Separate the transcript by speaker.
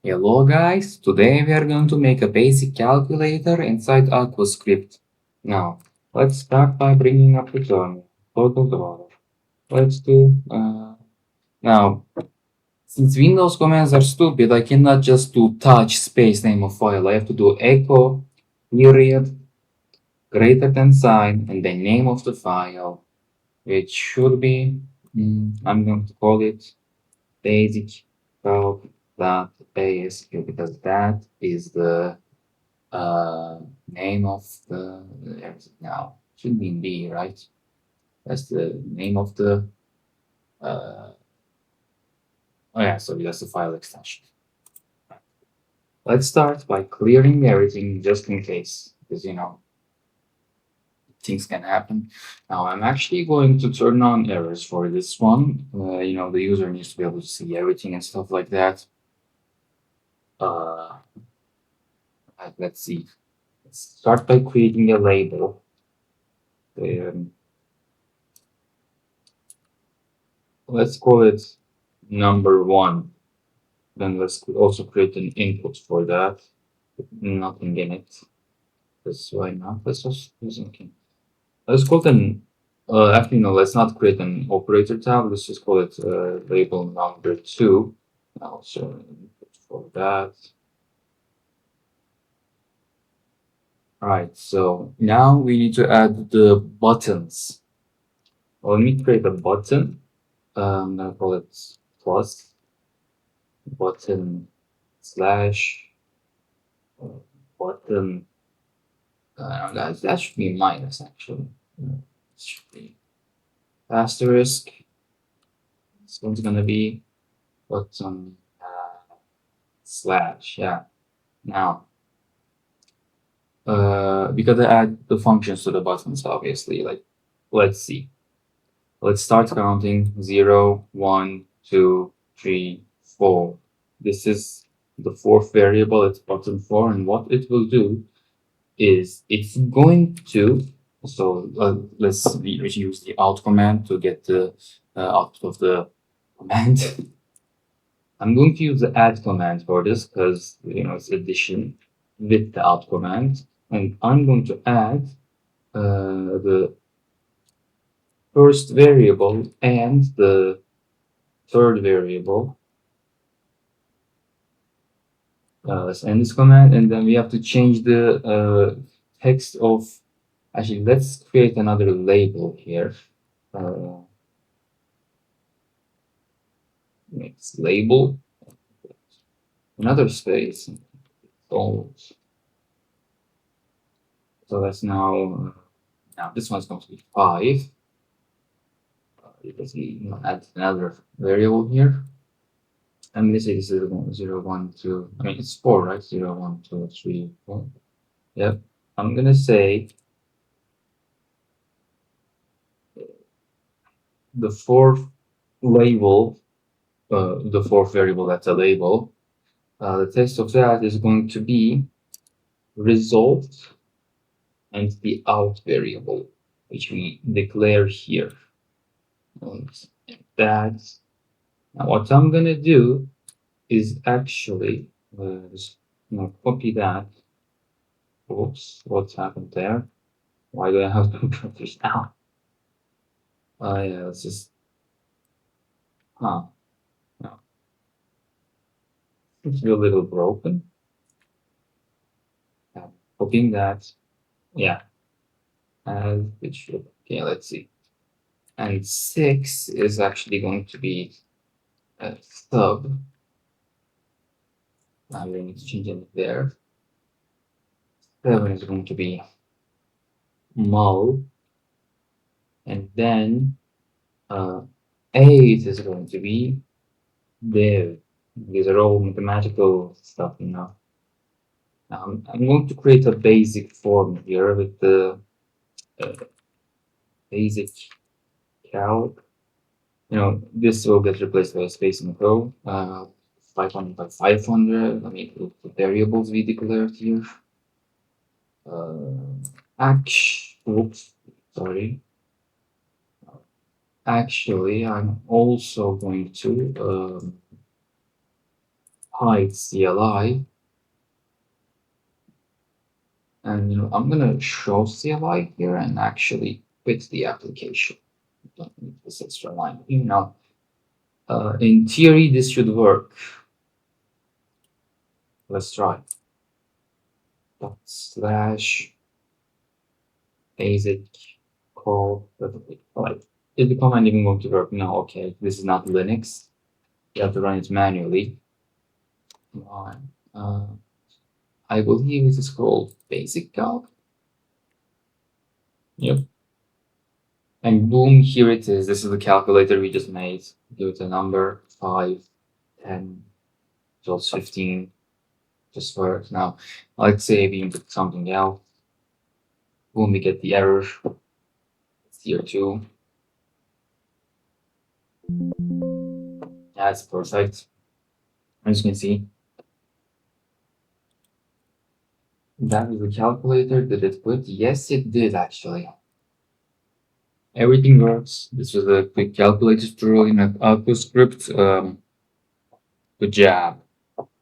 Speaker 1: Hello guys, today we are going to make a basic calculator inside AquaScript. Now, let's start by bringing up the terminal. Total dollar. Let's do, now, since Windows commands are stupid, I cannot just do touch space name of file. I have to do echo, period, greater than sign, and the name of the file, which should be, I'm going to call it basic calc.asq because that is the name of the now should be in B, right? That's the name of the oh yeah, so that's the file extension. Let's start by clearing everything just in case, because things can happen. Now I'm actually going to turn on errors for this one. The user needs to be able to see everything and stuff like that. Uh, let's see. Let's start by creating a label. Let's call it number 1. Then let's also create an input for that. Nothing in it. That's why not. Let's just use something. Let's call it an. Actually, no. Let's not create an operator tab. Let's just call it label number 2. Also input for that. All right. So now we need to add the buttons. Well, let me create a button. I'm gonna call it plus button slash button. That should be minus actually. Should be asterisk. This one's gonna be button slash. Yeah. Now, because I add the functions to the buttons, obviously. Like, let's see. Let's start counting 0, 1, 2, 3, 4. This is the 4th variable. It's button 4, and what it will do is it's going to, so let's use the out command to get the output of the command. I'm going to use the add command for this because it's addition with the out command, and I'm going to add the first variable and the third variable. Let's end this command, and then we have to change the text of. Actually, let's create another label here. Next label, another space. So that's now this one's going to be 5. Because we add another variable here. I'm gonna say this is 0, 1, 2. I mean it's 4, right? 0, 1, 2, 3, 4. Yep. I'm gonna say the fourth label, the fourth variable that's a label. The text of that is going to be result and the out variable, which we declare here. And that's now what I'm gonna do is actually just copy that. Oops, what's happened there? Why do I have to cut this out? Yeah, let's just no. It's a little broken. Hoping that, yeah, and it should. Okay, let's see. And 6 is actually going to be a sub. Now we need to change it there. 7 is going to be mul, and then 8 is going to be div. These are all mathematical stuff, I'm going to create a basic form here with the basic calc. This will get replaced by a space and row. 500 by 500. Let me put the variables we declared here. Oops, sorry. Actually, I'm also going to hide CLI. And I'm gonna show CLI here and actually quit the application. Don't need this extra line here now. In theory, this should work. Let's try. / basic call. Like, is the command even going to work? No, okay. This is not Linux. You have to run it manually. I believe it is called basic calc. Yep. And boom, here it is. This is the calculator we just made. Give it a number 5, 10, 12, 15. Just works. Now, let's say we input something else. Boom, we get the error. It's here too. That's perfect. As you can see, that is the calculator. Did it quit? Yes, it did actually. Everything works. This was a quick calculator tutorial in AquaScript. Good job.